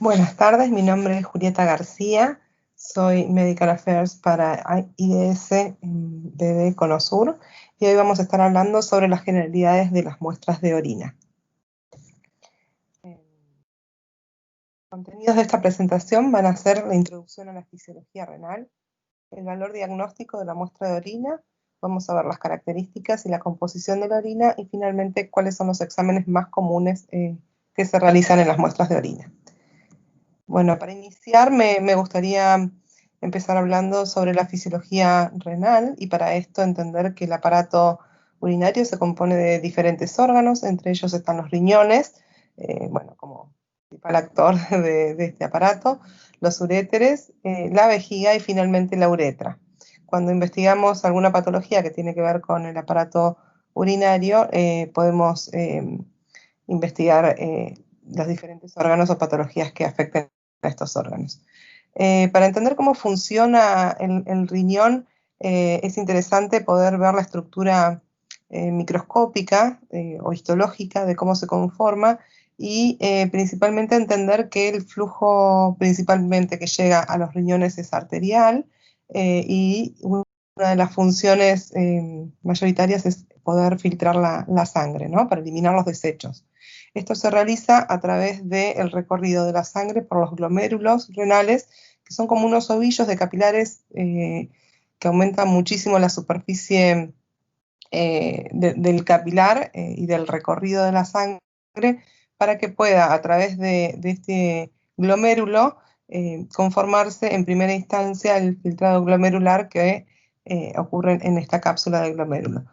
Buenas tardes, mi nombre es Julieta García, soy Medical Affairs para IDS BD Conosur y hoy vamos a estar hablando sobre las generalidades de las muestras de orina. Los contenidos de esta presentación van a ser la introducción a la fisiología renal, el valor diagnóstico de la muestra de orina, vamos a ver las características y la composición de la orina y finalmente cuáles son los exámenes más comunes que se realizan en las muestras de orina. Bueno, para iniciar me gustaría empezar hablando sobre la fisiología renal y para esto entender que el aparato urinario se compone de diferentes órganos, entre ellos están los riñones, bueno, como principal actor de este aparato, los uréteres, la vejiga y finalmente la uretra. Cuando investigamos alguna patología que tiene que ver con el aparato urinario, podemos investigar los diferentes órganos o patologías que afecten a estos órganos. Para entender cómo funciona el riñón, es interesante poder ver la estructura microscópica o histológica de cómo se conforma y principalmente entender que el flujo principalmente que llega a los riñones es arterial y una de las funciones mayoritarias es poder filtrar la sangre, ¿no? Para eliminar los desechos. Esto se realiza a través del recorrido de la sangre por los glomérulos renales, que son como unos ovillos de capilares que aumentan muchísimo la superficie del capilar y del recorrido de la sangre para que pueda a través de este glomérulo conformarse en primera instancia el filtrado glomerular que ocurre en esta cápsula del glomérulo.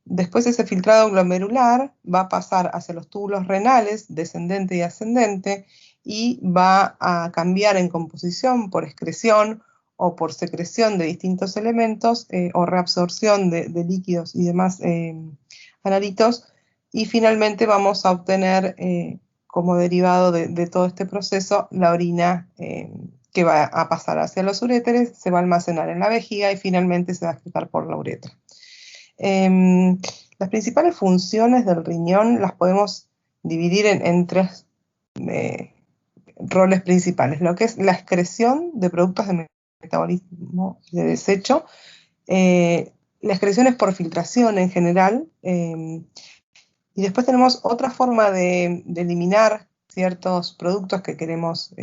Después ese filtrado glomerular va a pasar hacia los túbulos renales, descendente y ascendente, y va a cambiar en composición por excreción o por secreción de distintos elementos o reabsorción de líquidos y demás analitos, y finalmente vamos a obtener como derivado de todo este proceso la orina que va a pasar hacia los uréteres, se va a almacenar en la vejiga y finalmente se va a excretar por la uretra. Las principales funciones del riñón las podemos dividir en tres roles principales, lo que es la excreción de productos de metabolismo y de desecho, la excreción es por filtración en general, y después tenemos otra forma de eliminar ciertos productos que queremos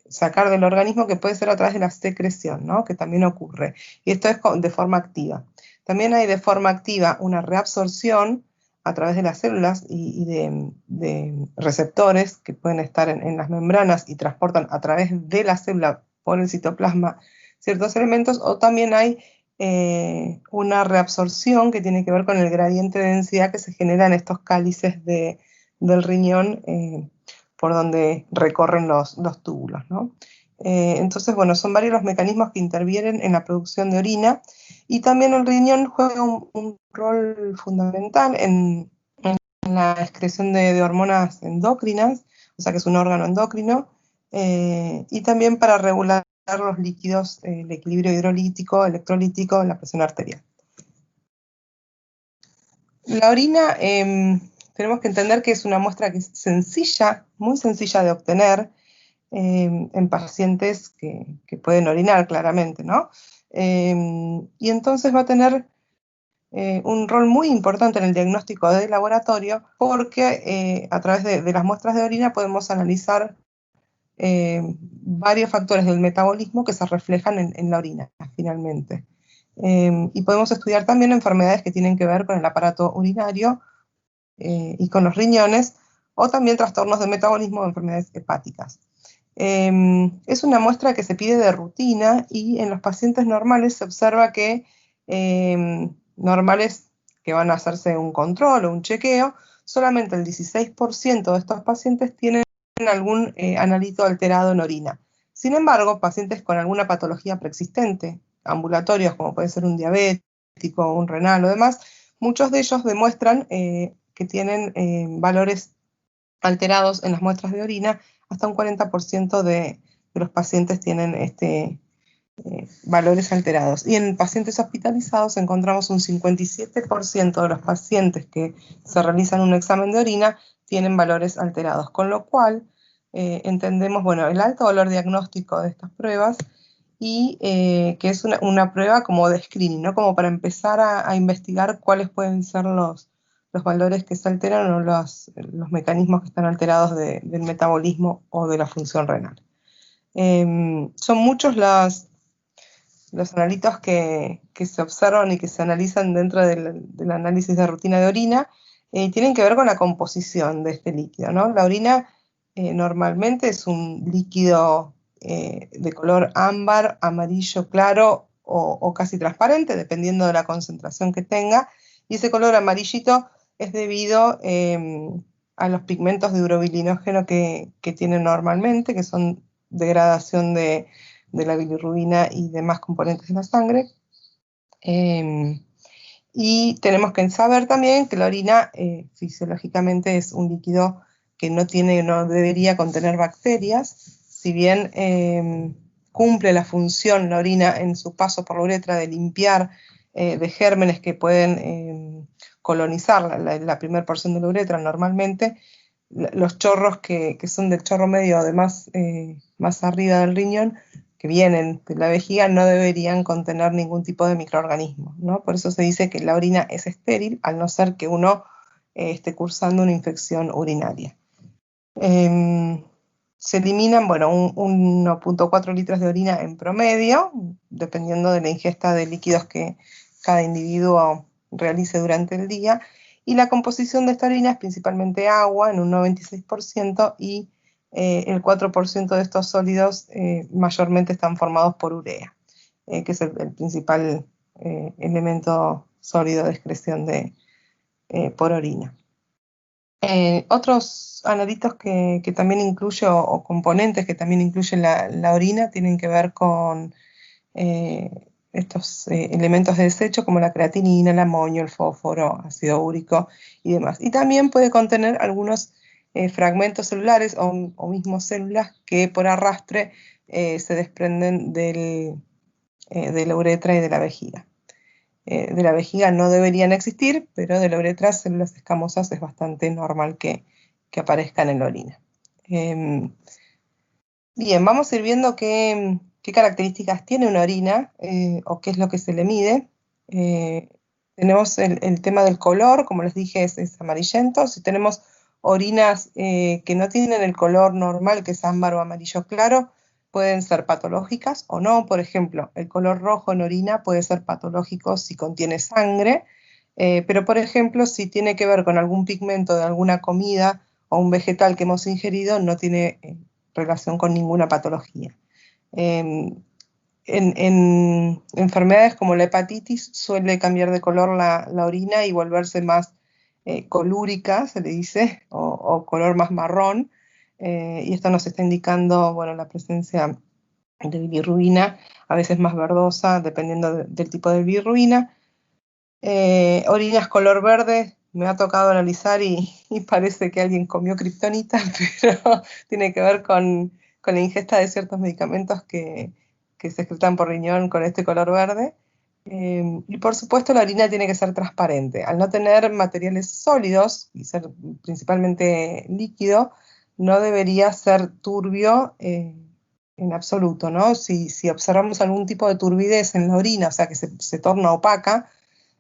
sacar del organismo, que puede ser a través de la secreción, ¿no? Que también ocurre, y esto es de forma activa. También hay de forma activa una reabsorción a través de las células y de receptores que pueden estar en las membranas y transportan a través de la célula por el citoplasma ciertos elementos, o también hay una reabsorción que tiene que ver con el gradiente de densidad que se genera en estos cálices del riñón por donde recorren los túbulos, ¿no? Entonces, bueno, son varios los mecanismos que intervienen en la producción de orina, y también el riñón juega un rol fundamental en la excreción de hormonas endocrinas, o sea que es un órgano endocrino, y también para regular los líquidos, el equilibrio hidrolítico, electrolítico, la presión arterial. La orina tenemos que entender que es una muestra que es sencilla, muy sencilla de obtener en pacientes que pueden orinar claramente, ¿no? Y entonces va a tener un rol muy importante en el diagnóstico de laboratorio porque a través de las muestras de orina podemos analizar varios factores del metabolismo que se reflejan en la orina, finalmente. Y podemos estudiar también enfermedades que tienen que ver con el aparato urinario y con los riñones, o también trastornos de metabolismo o enfermedades hepáticas. Es una muestra que se pide de rutina y en los pacientes normales se observa que normales que van a hacerse un control o un chequeo, solamente el 16% de estos pacientes tienen algún analito alterado en orina. Sin embargo, pacientes con alguna patología preexistente, ambulatorios como puede ser un diabético, un renal o demás, muchos de ellos demuestran que tienen valores alterados en las muestras de orina. Hasta un 40% de los pacientes tienen valores alterados. Y en pacientes hospitalizados encontramos un 57% de los pacientes que se realizan un examen de orina tienen valores alterados, con lo cual entendemos, bueno, el alto valor diagnóstico de estas pruebas y que es una prueba como de screening, ¿no? Como para empezar a investigar cuáles pueden ser los valores que se alteran o los mecanismos que están alterados del metabolismo o de la función renal. Son muchos los analitos que se observan y que se analizan dentro del análisis de rutina de orina, tienen que ver con la composición de este líquido, ¿no? La orina normalmente es un líquido de color ámbar, amarillo claro o casi transparente, dependiendo de la concentración que tenga, y ese color amarillito es debido a los pigmentos de urobilinógeno que tiene normalmente, que son degradación de la bilirrubina y demás componentes de la sangre. Y tenemos que saber también que la orina fisiológicamente es un líquido que no debería contener bacterias, si bien cumple la función la orina en su paso por la uretra de limpiar de gérmenes que pueden colonizar la primera porción de la uretra normalmente. Los chorros que son del chorro medio de más arriba del riñón, que vienen de la vejiga, no deberían contener ningún tipo de microorganismo, ¿no? Por eso se dice que la orina es estéril, al no ser que uno esté cursando una infección urinaria. Se eliminan, bueno, 1,4 litros de orina en promedio, dependiendo de la ingesta de líquidos que cada individuo realice durante el día, y la composición de esta orina es principalmente agua, en un 96%, y el 4% de estos sólidos mayormente están formados por urea, que es el principal elemento sólido de excreción por orina. Otros analitos que también incluye, o componentes que también incluyen la orina, tienen que ver con estos elementos de desecho como la creatinina, el amonio, el fósforo, ácido úrico y demás. Y también puede contener algunos fragmentos celulares o mismo células que por arrastre se desprenden de la uretra y de la vejiga. De la vejiga no deberían existir, pero de la uretra, células escamosas, es bastante normal que aparezcan en la orina. Bien, vamos a ir viendo qué características tiene una orina o qué es lo que se le mide. Tenemos el tema del color, como les dije, es amarillento. Si tenemos orinas que no tienen el color normal, que es ámbar o amarillo claro, pueden ser patológicas o no. Por ejemplo, el color rojo en orina puede ser patológico si contiene sangre, pero por ejemplo, si tiene que ver con algún pigmento de alguna comida o un vegetal que hemos ingerido, no tiene relación con ninguna patología. En enfermedades como la hepatitis suele cambiar de color la orina y volverse más colúrica, se le dice, o color más marrón, y esto nos está indicando, bueno, la presencia de bilirrubina, a veces más verdosa, dependiendo del tipo de bilirrubina. Orinas color verde, me ha tocado analizar y parece que alguien comió kriptonita, pero tiene que ver con la ingesta de ciertos medicamentos que se excretan por riñón con este color verde. Y por supuesto la orina tiene que ser transparente. Al no tener materiales sólidos y ser principalmente líquido, no debería ser turbio en absoluto, ¿no? Si observamos algún tipo de turbidez en la orina, o sea que se torna opaca,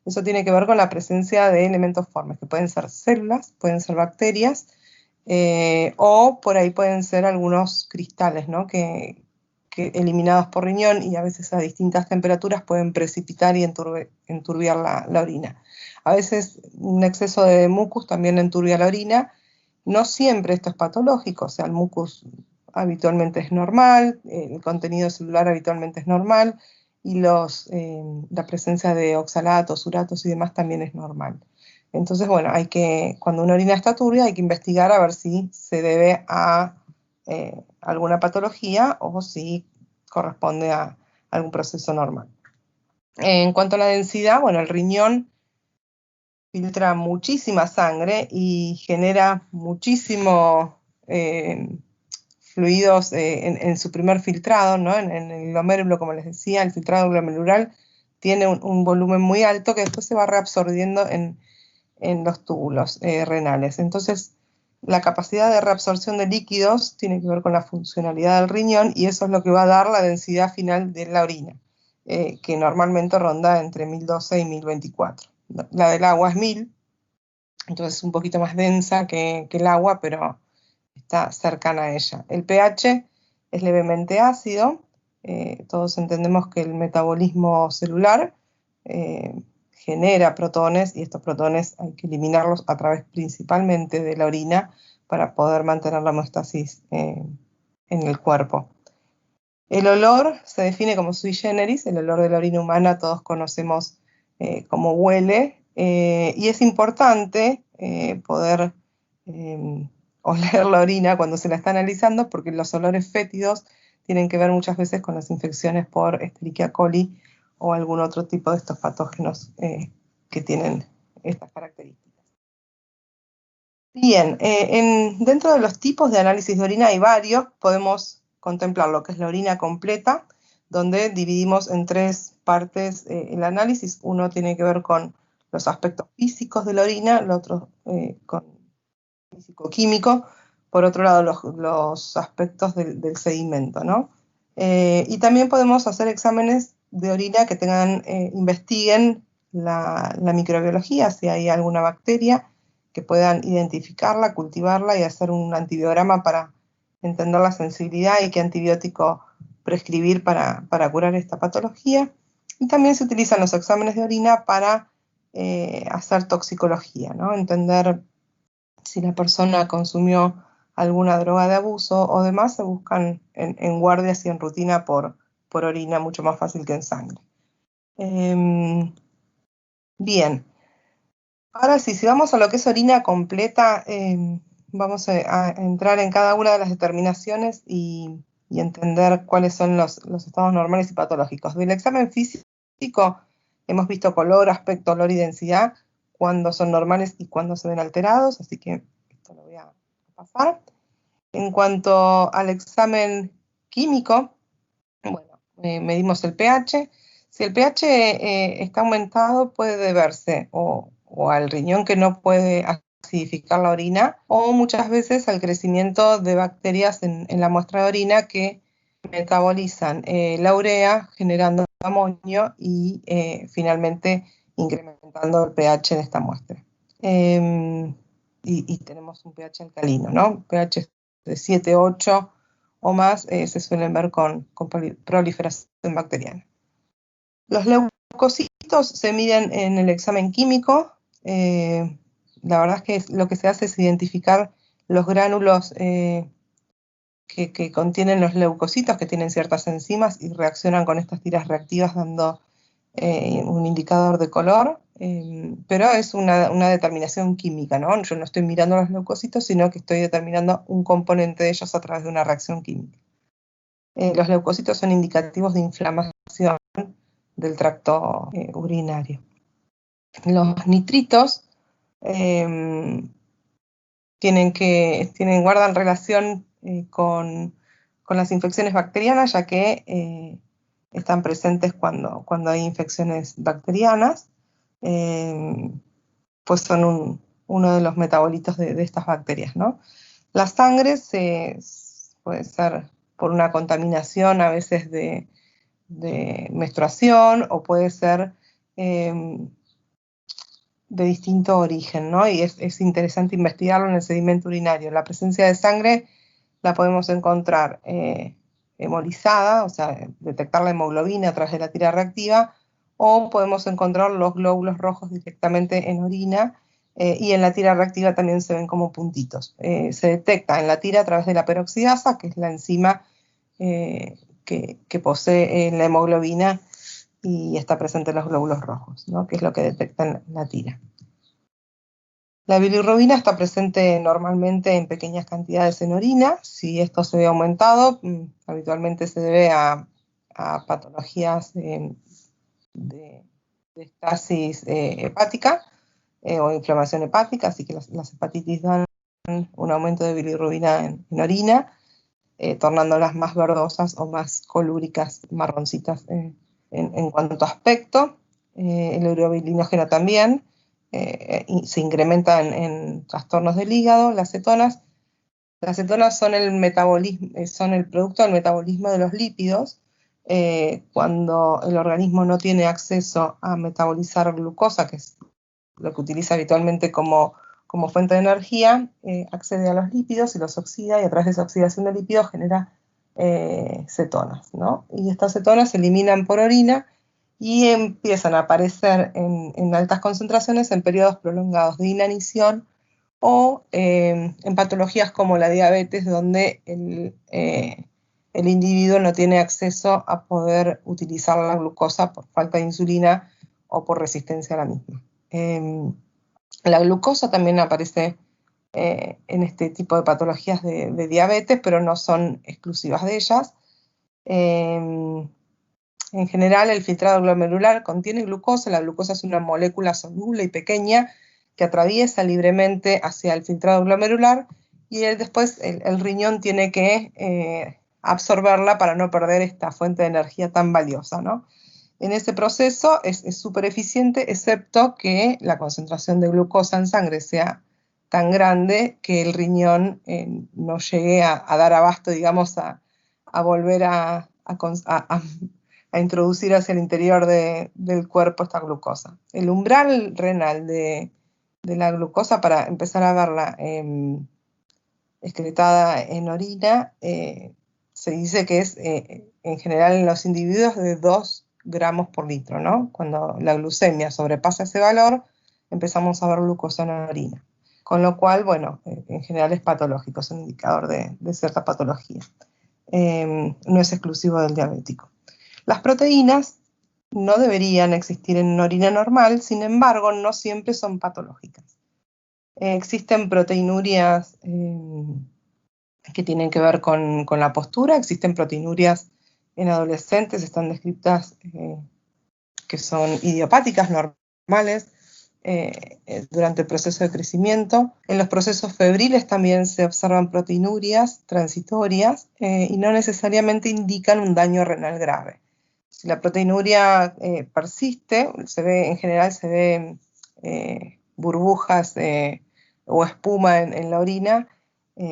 eso tiene que ver con la presencia de elementos formes, que pueden ser células, pueden ser bacterias, o por ahí pueden ser algunos cristales, ¿no? que eliminados por riñón y a veces a distintas temperaturas pueden precipitar y enturbiar la orina. A veces un exceso de mucus también enturbia la orina. No siempre esto es patológico, o sea, el mucus habitualmente es normal, el contenido celular habitualmente es normal, y la presencia de oxalatos, uratos y demás también es normal. Entonces, bueno, cuando una orina está turbia, hay que investigar a ver si se debe a alguna patología o si corresponde a algún proceso normal. En cuanto a la densidad, bueno, el riñón filtra muchísima sangre y genera muchísimo fluidos en su primer filtrado, ¿no? En el glomérulo, como les decía, el filtrado glomerular tiene un volumen muy alto que después se va reabsorbiendo en los túbulos renales. Entonces, la capacidad de reabsorción de líquidos tiene que ver con la funcionalidad del riñón y eso es lo que va a dar la densidad final de la orina, que normalmente ronda entre 1012 y 1024. La del agua es 1000, entonces es un poquito más densa que el agua, pero está cercana a ella. El pH es levemente ácido. Todos entendemos que el metabolismo celular genera protones y estos protones hay que eliminarlos a través principalmente de la orina para poder mantener la homeostasis en el cuerpo. El olor se define como sui generis, el olor de la orina humana todos conocemos cómo huele, y es importante poder oler la orina cuando se la está analizando porque los olores fétidos tienen que ver muchas veces con las infecciones por Escherichia coli o algún otro tipo de estos patógenos que tienen estas características. Bien, dentro de los tipos de análisis de orina hay varios. Podemos contemplar lo que es la orina completa, donde dividimos en tres partes el análisis. Uno tiene que ver con los aspectos físicos de la orina, el otro con físico-químico, por otro lado los aspectos del sedimento, ¿no? Y también podemos hacer exámenes de orina que investiguen la microbiología, si hay alguna bacteria, que puedan identificarla, cultivarla y hacer un antibiograma para entender la sensibilidad y qué antibiótico prescribir para curar esta patología. Y también se utilizan los exámenes de orina para hacer toxicología, ¿no? Entender si la persona consumió alguna droga de abuso o demás, se buscan en guardias y en rutina por orina, mucho más fácil que en sangre. Bien. Ahora sí, si vamos a lo que es orina completa, vamos a entrar en cada una de las determinaciones y entender cuáles son los estados normales y patológicos. Del examen físico hemos visto color, aspecto, olor y densidad, cuándo son normales y cuándo se ven alterados, así que esto lo voy a pasar. En cuanto al examen químico, bueno, medimos el pH. Si el pH está aumentado, puede deberse o al riñón que no puede acidificar la orina, o muchas veces al crecimiento de bacterias en la muestra de orina que metabolizan la urea, generando amonio y finalmente incrementando el pH de esta muestra. Y tenemos un pH alcalino, ¿no? pH de 7, 8 o más se suelen ver con proliferación bacteriana. Los leucocitos se miden en el examen químico. La verdad es que lo que se hace es identificar los gránulos que contienen los leucocitos, que tienen ciertas enzimas y reaccionan con estas tiras reactivas dando un indicador de color, pero es una determinación química, ¿no? Yo no estoy mirando los leucocitos, sino que estoy determinando un componente de ellos a través de una reacción química. Los leucocitos son indicativos de inflamación del tracto urinario. Los nitritos guardan relación con las infecciones bacterianas, ya que están presentes cuando hay infecciones bacterianas, pues son uno de los metabolitos de estas bacterias, ¿no? La sangre puede ser por una contaminación a veces de menstruación o puede ser de distinto origen, ¿no? Y es interesante investigarlo en el sedimento urinario. La presencia de sangre la podemos encontrar hemolizada, o sea, detectar la hemoglobina a través de la tira reactiva, o podemos encontrar los glóbulos rojos directamente en orina, y en la tira reactiva también se ven como puntitos. Se detecta en la tira a través de la peroxidasa, que es la enzima que posee la hemoglobina y está presente en los glóbulos rojos, ¿no? Que es lo que detecta en la tira. La bilirrubina está presente normalmente en pequeñas cantidades en orina. Si esto se ve aumentado, habitualmente se debe a patologías de estasis hepática o inflamación hepática, así que las hepatitis dan un aumento de bilirrubina en orina, tornándolas más verdosas o más colúricas, marroncitas en cuanto a aspecto. El urobilinógeno también. y se incrementa en trastornos del hígado. Las cetonas son son el producto del metabolismo de los lípidos. Cuando el organismo no tiene acceso a metabolizar glucosa, que es lo que utiliza habitualmente como fuente de energía, accede a los lípidos y los oxida, y a través de esa oxidación de lípidos genera cetonas, ¿no? Y estas cetonas se eliminan por orina y empiezan a aparecer en altas concentraciones en periodos prolongados de inanición o en patologías como la diabetes, donde el individuo no tiene acceso a poder utilizar la glucosa por falta de insulina o por resistencia a la misma. La glucosa también aparece en este tipo de patologías de diabetes, pero no son exclusivas de ellas. En general, el filtrado glomerular contiene glucosa. La glucosa es una molécula soluble y pequeña que atraviesa libremente hacia el filtrado glomerular, y después el riñón tiene que absorberla para no perder esta fuente de energía tan valiosa, ¿no? En ese proceso es súper eficiente, excepto que la concentración de glucosa en sangre sea tan grande que el riñón no llegue a dar abasto, digamos, a volver a introducir hacia el interior del cuerpo esta glucosa. El umbral renal de la glucosa, para empezar a verla excretada en orina, se dice que es en general en los individuos de 2 gramos por litro, ¿no? Cuando la glucemia sobrepasa ese valor, empezamos a ver glucosa en la orina. Con lo cual, bueno, en general es patológico, es un indicador de cierta patología. No es exclusivo del diabético. Las proteínas no deberían existir en una orina normal, sin embargo, no siempre son patológicas. Existen proteinurias que tienen que ver con la postura, existen proteinurias en adolescentes, están descritas que son idiopáticas, normales, durante el proceso de crecimiento. En los procesos febriles también se observan proteinurias transitorias y no necesariamente indican un daño renal grave. Si la proteinuria persiste, en general se ven burbujas o espuma en la orina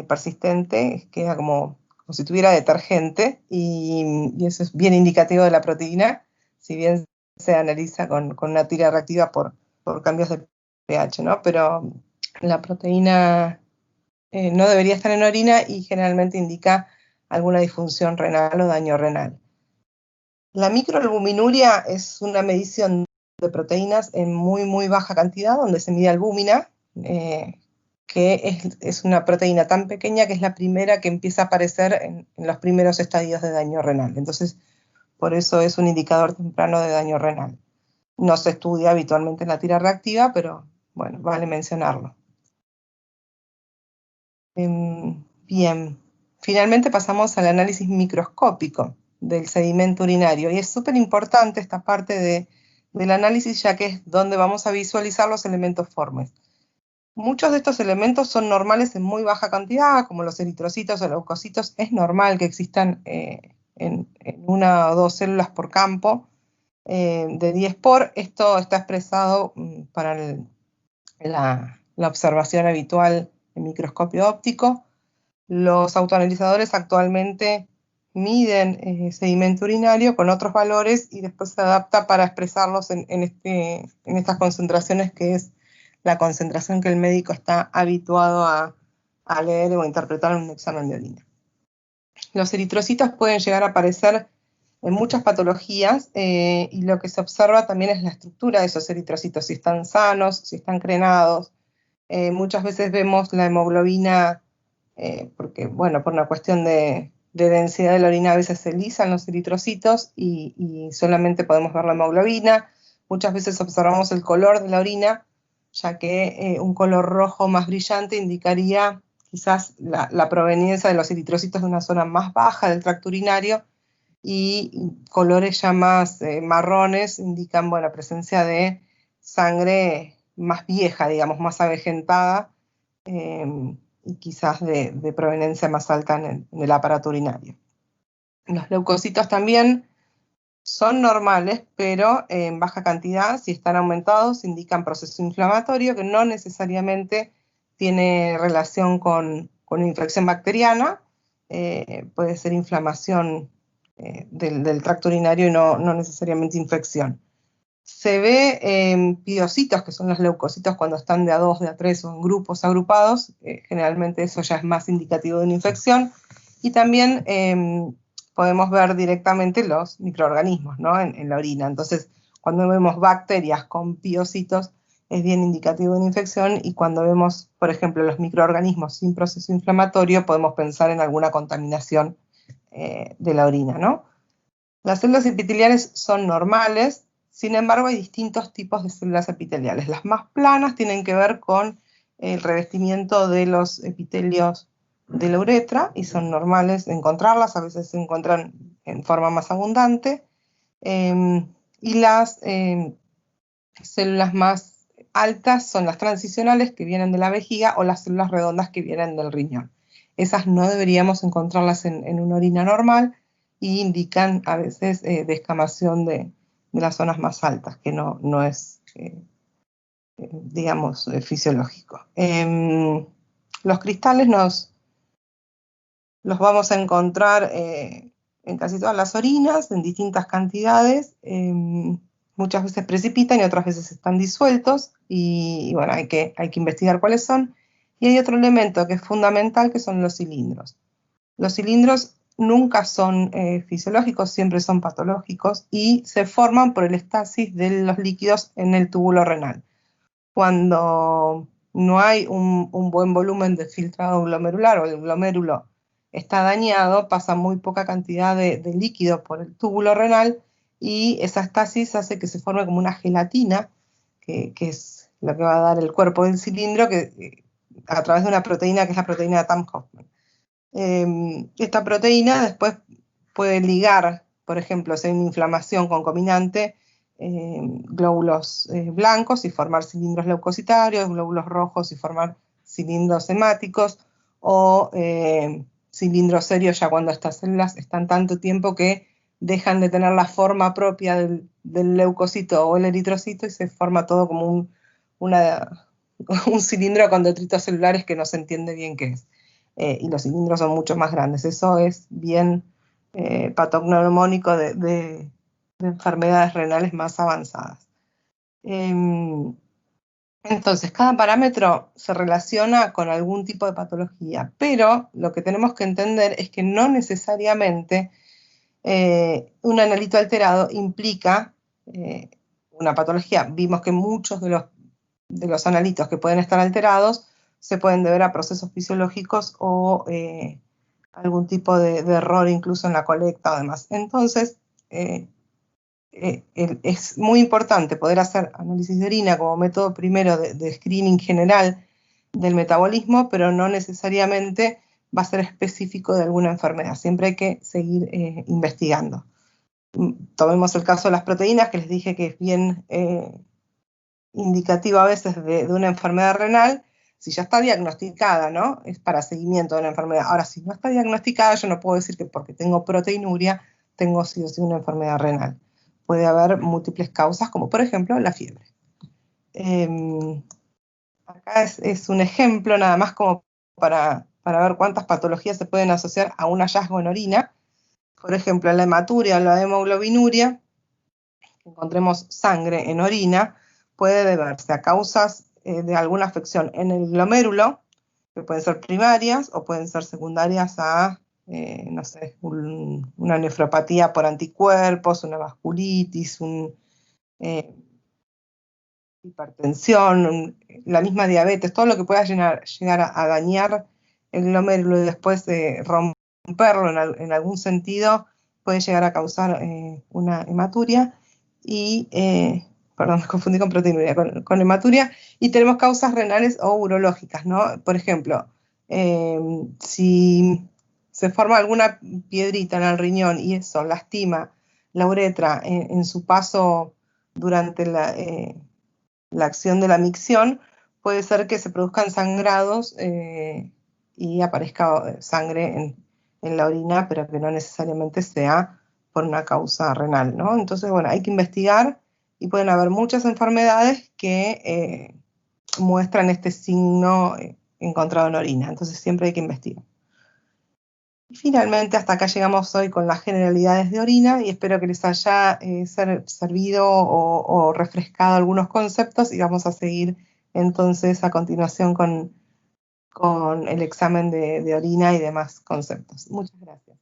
persistente, queda como si tuviera detergente, y eso es bien indicativo de la proteína, si bien se analiza con una tira reactiva por cambios de pH, ¿no? Pero la proteína no debería estar en orina y generalmente indica alguna disfunción renal o daño renal. La microalbuminuria es una medición de proteínas en muy, muy baja cantidad, donde se mide albúmina, que es una proteína tan pequeña que es la primera que empieza a aparecer en los primeros estadios de daño renal. Entonces, por eso es un indicador temprano de daño renal. No se estudia habitualmente en la tira reactiva, pero bueno, vale mencionarlo. Bien, finalmente pasamos al análisis microscópico del sedimento urinario, y es súper importante esta parte del análisis, ya que es donde vamos a visualizar los elementos formes. Muchos de estos elementos son normales en muy baja cantidad, como los eritrocitos o leucocitos. Es normal que existan en 1 o 2 células por campo de 10 por. Esto está expresado para la observación habitual en microscopio óptico. Los autoanalizadores actualmente miden sedimento urinario con otros valores y después se adapta para expresarlos en estas concentraciones, que es la concentración que el médico está habituado a leer o interpretar en un examen de orina. Los eritrocitos pueden llegar a aparecer en muchas patologías y lo que se observa también es la estructura de esos eritrocitos, si están sanos, si están crenados. Muchas veces vemos la hemoglobina, porque, bueno, por una cuestión de densidad de la orina a veces se lisan los eritrocitos y solamente podemos ver la hemoglobina. Muchas veces observamos el color de la orina, ya que un color rojo más brillante indicaría quizás la proveniencia de los eritrocitos de una zona más baja del tracto urinario, y colores ya más marrones indican, bueno, presencia de sangre más vieja, digamos, más avejentada, y quizás de proveniencia más alta en el aparato urinario. Los leucocitos también son normales, pero en baja cantidad. Si están aumentados, indican proceso inflamatorio, que no necesariamente tiene relación con una infección bacteriana. Puede ser inflamación del tracto urinario y no necesariamente infección. Se ve en piocitos, que son los leucocitos cuando están de a 2, de a 3 o en grupos agrupados. Generalmente eso ya es más indicativo de una infección. Y también podemos ver directamente los microorganismos, ¿no? en la orina. Entonces, cuando vemos bacterias con piocitos, es bien indicativo de una infección, y cuando vemos, por ejemplo, los microorganismos sin proceso inflamatorio, podemos pensar en alguna contaminación de la orina, ¿no? Las células epiteliales son normales, sin embargo hay distintos tipos de células epiteliales. Las más planas tienen que ver con el revestimiento de los epitelios de la uretra y son normales encontrarlas, a veces se encuentran en forma más abundante. Y las células más altas son las transicionales, que vienen de la vejiga, o las células redondas, que vienen del riñón. Esas no deberíamos encontrarlas en una orina normal, y indican a veces descamación de las zonas más altas, que no es, digamos, fisiológico. Los cristales los vamos a encontrar en casi todas las orinas, en distintas cantidades. Muchas veces precipitan y otras veces están disueltos, y bueno, hay que investigar cuáles son. Y hay otro elemento que es fundamental, que son los cilindros. Los cilindros nunca son fisiológicos, siempre son patológicos, y se forman por el estasis de los líquidos en el túbulo renal. Cuando no hay un buen volumen de filtrado glomerular, o el glomérulo está dañado, pasa muy poca cantidad de líquido por el túbulo renal, y esa estasis hace que se forme como una gelatina, que es lo que va a dar el cuerpo del cilindro, a través de una proteína que es la proteína de Tamm-Hoffman. Esta proteína después puede ligar, por ejemplo, si hay una inflamación concomitante, glóbulos blancos y formar cilindros leucocitarios, glóbulos rojos y formar cilindros hemáticos, o cilindros serios ya cuando estas células están tanto tiempo que dejan de tener la forma propia del leucocito o el eritrocito, y se forma todo como un cilindro con detritos celulares que no se entiende bien qué es. Y los cilindros son mucho más grandes. Eso es bien patognomónico de enfermedades renales más avanzadas. Entonces, cada parámetro se relaciona con algún tipo de patología, pero lo que tenemos que entender es que no necesariamente un analito alterado implica una patología. Vimos que muchos de los analitos que pueden estar alterados se pueden deber a procesos fisiológicos o algún tipo de error incluso en la colecta o demás. Entonces, es muy importante poder hacer análisis de orina como método primero de screening general del metabolismo, pero no necesariamente va a ser específico de alguna enfermedad. Siempre hay que seguir investigando. Tomemos el caso de las proteínas, que les dije que es bien indicativo a veces de una enfermedad renal. Si ya está diagnosticada, ¿no? Es para seguimiento de una enfermedad. Ahora, si no está diagnosticada, yo no puedo decir que porque tengo proteinuria tengo sí o sí una enfermedad renal. Puede haber múltiples causas, como por ejemplo la fiebre. Acá es un ejemplo nada más como para ver cuántas patologías se pueden asociar a un hallazgo en orina. Por ejemplo, la hematuria o la hemoglobinuria, que encontremos sangre en orina, puede deberse a causas de alguna afección en el glomérulo, que pueden ser primarias o pueden ser secundarias a, no sé, una nefropatía por anticuerpos, una vasculitis, hipertensión, la misma diabetes, todo lo que pueda llegar a dañar el glomérulo y después romperlo en algún sentido, puede llegar a causar una hematuria. Y, perdón, me confundí con proteinuria, con hematuria. Y tenemos causas renales o urológicas, ¿no? Por ejemplo, si se forma alguna piedrita en el riñón y eso lastima la uretra en su paso durante la acción de la micción, puede ser que se produzcan sangrados y aparezca sangre en la orina, pero que no necesariamente sea por una causa renal, ¿no? Entonces, bueno, hay que investigar y pueden haber muchas enfermedades que muestran este signo encontrado en orina, entonces siempre hay que investigar. Y finalmente, hasta acá llegamos hoy con las generalidades de orina y espero que les haya servido o refrescado algunos conceptos y vamos a seguir entonces a continuación con el examen de orina y demás conceptos. Muchas gracias.